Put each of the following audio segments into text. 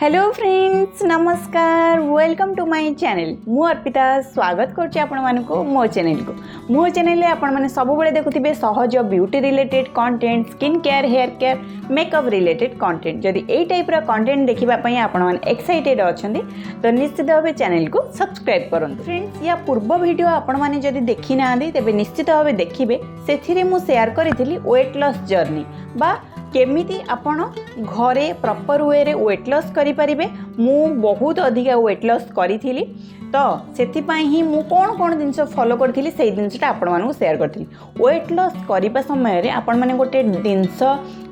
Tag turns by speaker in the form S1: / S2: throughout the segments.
S1: Hello friends नमस्कार welcome to my channel मु अर्पिता स्वागत करछि आपण मानको मो चैनल आपण माने सब बेले देखुथिबे सहज beauty related content skin care hair care makeup related content जदि एई टाइप रा कंटेंट देखिबा पई आपण माने एक्साइटेड अछंती तो निश्चित भाबे चैनल को सब्सक्राइब करंतु। फ्रेंड्स या पूर्व वीडियो आपण माने जदि देखि नांदी तेबे निश्चित भाबे देखिबे सेथिरे मु शेयर करिथिली वेट लॉस जर्नी बा केमिति आपण घरे प्रॉपर वे रे वेट लॉस करि परिबे। मु बहुत अधिक वेट लॉस करिथिली तो सेथिपाई ही मु कोन कोन जिंस फॉलो करथिली सेही जिंसटा आपण मानू शेयर करथिली। वेट लॉस करिबा समय रे आपण माने गोटे जिंस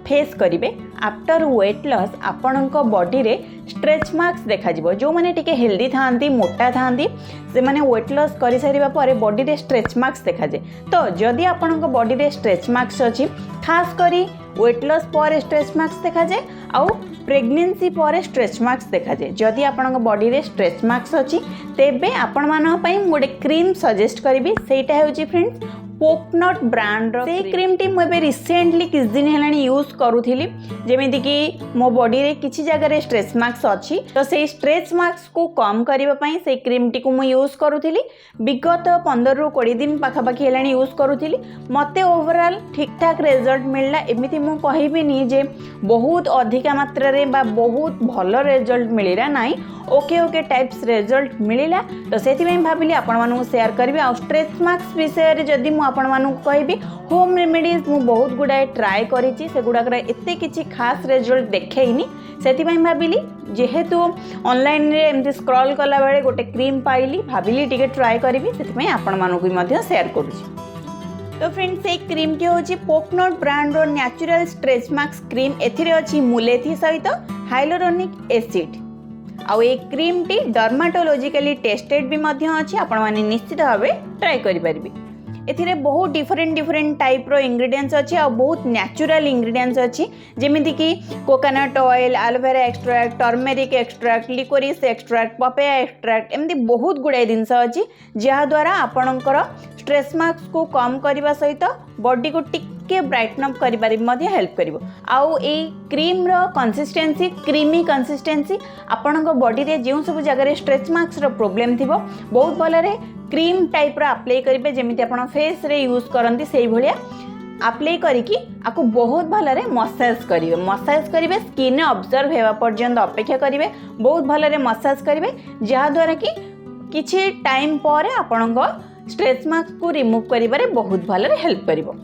S1: फेस करिवे आफ्टर वेट लॉस आपणक बॉडी रे स्ट्रेच मार्क्स देखा जिवो। जो माने टिके हेल्दी थांती मोटा थांती से माने वेट लॉस करि सारिबा परे बॉडी रे स्ट्रेच मार्क्स देखा जे। तो जदि आपणक बॉडी रे स्ट्रेच मार्क्स अछि खास करी वेट लॉस पर स्ट्रेच मार्क्स देखा जाए आउ प्रेगनेंसी पर स्ट्रेच मार्क्स देखा जाए। जदि आपणक बॉडी रे स्ट्रेच मार्क्स अछि तेबे आपण मानन पई गोटे क्रीम सजेस्ट करिवि सेटा हेउची फ्रेंड्स पोकनट ब्रांड रो से क्रीम टी मु रिसेंटली किछ दिन हेलानी यूज करूथिली जेमिति कि मो बॉडी रे किछि जगह रे स्ट्रेच मार्क्स अछि तो से स्ट्रेच मार्क्स को कम करिबा पई से क्रीम टी को मु यूज करूथिली। विगत 15 रु 20 दिन पाखा पाखी हेलानी यूज करूथिली मते ओवरऑल ठीक ठाक रिजल्ट मिलला। एमिति मु कहिबिनी जे बहुत अधिका मात्रा रे बा बहुत भलो रिजल्ट मिलिरा नाही ओके टाइप्स रिजल्ट मिलिला। तो सेति में भाबिली आपण मानु शेयर करबी। आ स्ट्रेच मार्क्स विषय रे जदी मु आपण मानु कहबी होम रेमेडीज मु बहुत गुडाए ट्राई करिछि से गुडाकर एते किछि खास रिजल्ट देखैनी सेति में भाबिली जेहेतु ऑनलाइन रे एमती स्क्रॉल कला बेले गोटे क्रीम पाइली भाबिली टिके ट्राई करबी सेति में आपण मानु भी मध्य शेयर करूछि। तो फ्रेंड्स ए क्रीम टी होछि पोकनट ब्रांड रो नेचुरल स्ट्रेच मार्क्स क्रीम। एथिरे अछि मुलेथी सहित हाइलुरोनिक एसिड आउ ए क्रीम टी डर्माटोलॉजिकली टेस्टेड भी मध्य अछि आपण माने निश्चित भाबे ट्राई करि परिबे। एथिरे बहुत डिफरेंट टाइप रो इंग्रेडिएंट्स अछि आ बहुत नेचुरल इंग्रेडिएंट्स अछि जेमिति कि coconut oil aloe vera extract turmeric extract liquorice extract papaya extract एमदी बहुत गुडे जिंस अछि जहा द्वारा आपणकर स्ट्रेस मार्क्स को कम करबा सहित बॉडी को टिके ब्राइटन अप करिबारे मध्ये हेल्प करिवो। आउ ए क्रीम रो कंसिस्टेंसी क्रीमी कंसिस्टेंसी आपणक बॉडी रे जेउ सब जगह रे स्ट्रेच मार्क्स रो प्रॉब्लम थिबो बहुत भले रे क्रीम टाइप रो अप्लाई करिवे जेमिति आपण फेस रे यूज करंती सेही भलिया अप्लाई करिकी आकु बहुत भले रे मसाज करिवे स्किन ने ऑब्जर्व हेवा पर्यंत अपेक्षा करिवे बहुत भले रे मसाज करिवे जहा द्वारा कि किछि टाइम पर आपणक स्ट्रेच मार्क्स को रिमूव करिबारे बहुत भले रे हेल्प करिवो।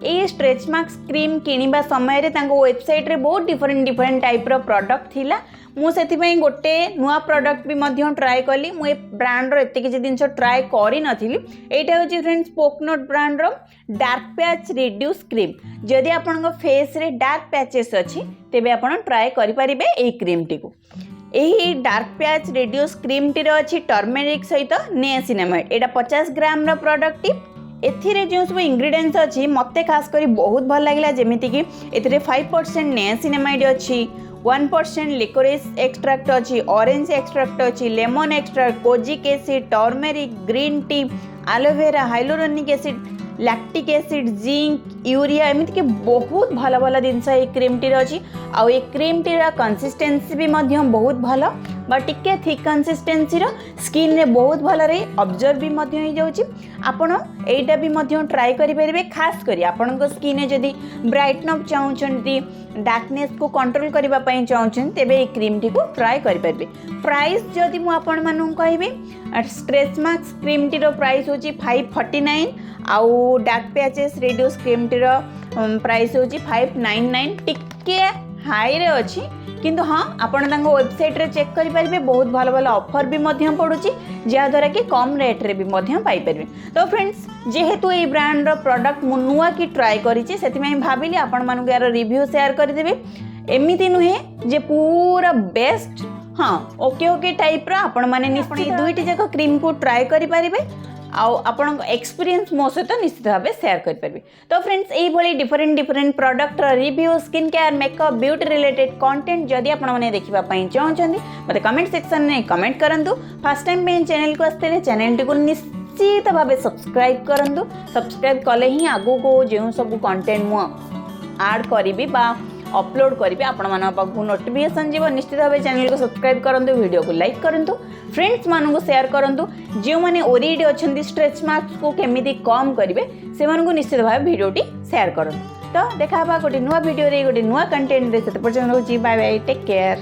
S1: ए स्ट्रेच मार्क्स क्रीम किनिबा समय रे तांको वेबसाइट रे बहुत डिफरेंट टाइप रो प्रोडक्ट थिला मु सेति पई गोटे नुआ प्रोडक्ट भी मध्य ट्राई कली। मु ए ब्रांड रो एते किछि दिन ट्राई करि नथिली। एटा होची फ्रेंड्स पोकनट ब्रांड रो डार्क पैच रिड्यूस क्रीम। जदि आपन फेस रे डार्क पैचेस अछि तेबे आपन ट्राई करि परिबे ए क्रीम टी को। एही डार्क पैच रिड्यूस क्रीम टी रो अछि टर्मेरिक सहित नियासिनामाइड। एटा 50 ग्राम रो प्रोडक्ट टी एथिरे जो सब इंग्रेडिएंट्स अछि मते खास करी बहुत भल लागला जेमिति कि एथिरे 5% नियासिनामाइड अछि 1% लिकोरिस एक्सट्रैक्ट अछि ऑरेंज एक्सट्रैक्ट अछि lemon extract kojic acid turmeric green tea aloe vera hyaluronic acid lactic acid zinc urea एमिति कि बहुत भल भल जिनस ए क्रीम टी अछि। आ ए क्रीम टी रा कंसिस्टेंसी भी मध्य बहुत भल बा टिके थिक कंसिस्टेंसी रो स्किन रे बहुत भल रे ऑब्जर्व भी मध्य हो जाउची। आपण एटा भी मध्य ट्राई करि परिबे खास करी आपण को स्किन ने जदी ब्राइटन अप चाहउछंती डार्कनेस को कंट्रोल करबा पई चाहउछन तेबे ए क्रीम टी को ट्राई करि परिबे। प्राइस जदी मु आपण मानु कहबे स्ट्रेच मार्क्स क्रीम टी रो प्राइस होची 549 आउ डार्क पैचेस रिड्यूस क्रीम टी रो प्राइस होची 599 टिके हाई रे अछि किंतु हाँ आपण तांको वेबसाइट रे चेक करि परिबे बहुत भलो भलो ऑफर भी मध्य पडुची जा द्वारा कि कम रेट रे भी मध्य पाई परिबे। तो फ्रेंड्स जेहेतु ए ब्रांड रो प्रोडक्ट मु नुआ की ट्राई करिछि सेति में भाबिली आपण मानु यार रिव्यू शेयर करि देबे। एमिति नुहे जे पूरा बेस्ट हाँ ओके टाइप रो आपण माने निश्चित दुईटी जक क्रीम को ट्राई करि परिबे आउ आपण एक्सपीरियंस मो सहित निश्चित भाव शेयर कर परिबे। तो फ्रेंड्स एई भली different product review skin care makeup beauty related content जदि आपण माने देखिबा पई चाहउछंती मते कमेंट सेक्शन में कमेंट करंतु। फर्स्ट टाइम पे चैनल को आस्ते चैनल को निश्चित भाव सब्सक्राइब करंतु। सब्सक्राइब कले ही आगो को जेउ सब कंटेंट मु ऐड करिबी बा अपलोड करी आपण मान पाखु नोटिफिकेशन जीव निश्चित भाव चैनल को सब्सक्राइब करूँ वीडियो को लाइक करूँ फ्रेंड्स मानू शेयर करूँ जो मैंने ओरिडी अच्छा स्ट्रेच मार्क्स को केमी कम करेंगे से निश्चित भाव भिडटी शेयर करूँ तो देखा गोटे नुआ भिडियो गोटे नुआ कंटेंट से पर्यटन रोची बाय बाय टेक केयर।